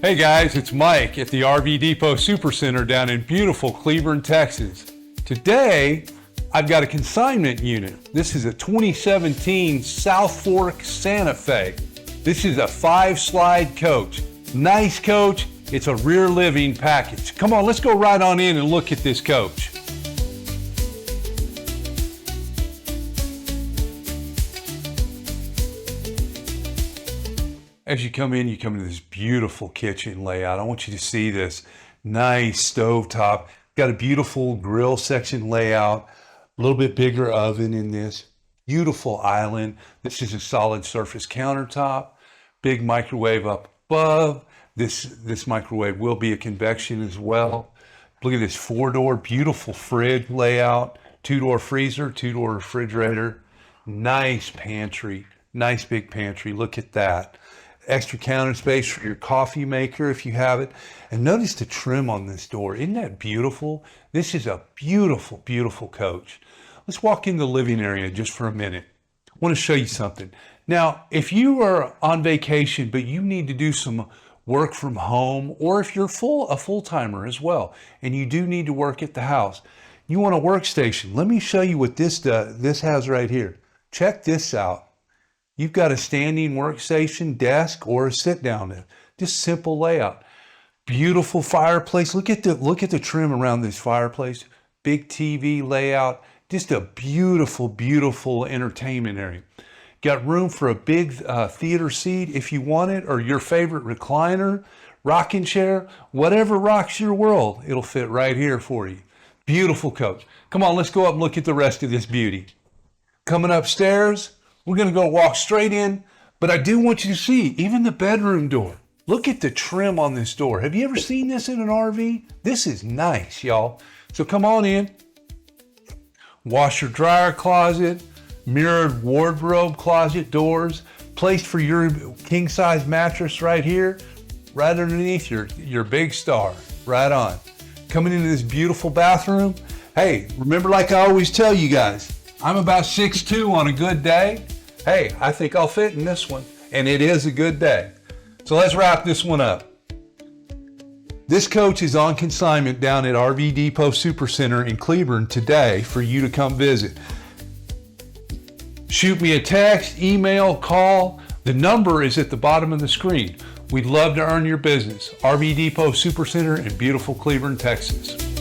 Hey guys, it's Mike at the RV Depot Supercenter down in beautiful Cleburne, Texas. Today, I've got a consignment unit. This is a 2017 South Fork Santa Fe. This is a 5-slide coach. Nice coach. It's a rear living package. Come on, let's go right on in and look at this coach. As you come into this beautiful kitchen layout. I want you to see this nice stovetop. Got a beautiful grill section layout, a little bit bigger oven in this. Beautiful island. This is a solid surface countertop. Big microwave up above. This microwave will be a convection as well. Look at this 4-door, beautiful fridge layout. 2-door freezer, 2-door refrigerator. Nice pantry, nice big pantry. Look at that. Extra counter space for your coffee maker if you have it. And notice the trim on this door. Isn't that beautiful? This is a beautiful, beautiful coach. Let's walk in the living area just for a minute. I want to show you something. Now, if you are on vacation, but you need to do some work from home, or if you're a full-timer as well, and you do need to work at the house, you want a workstation. Let me show you what this has right here. Check this out. You've got a standing workstation, desk, or a sit-down. Just simple layout. Beautiful fireplace. Look at the trim around this fireplace. Big TV layout. Just a beautiful, beautiful entertainment area. Got room for a big theater seat if you want it, or your favorite recliner, rocking chair, whatever rocks your world. It'll fit right here for you. Beautiful coach. Come on, let's go up and look at the rest of this beauty. Coming upstairs, we're going to go walk straight in, but I do want you to see even the bedroom door. Look at the trim on this door. Have you ever seen this in an RV? This is nice, y'all. So come on in. Washer dryer closet, mirrored wardrobe closet doors, placed for your king size mattress right here, right underneath your big star, right on. Coming into this beautiful bathroom. Hey, remember, like I always tell you guys, I'm about 6'2" on a good day. Hey, I think I'll fit in this one, and it is a good day. So let's wrap this one up. This coach is on consignment down at RV Depot Supercenter in Cleburne today for you to come visit. Shoot me a text, email, call. The number is at the bottom of the screen. We'd love to earn your business. RV Depot Supercenter in beautiful Cleburne, Texas.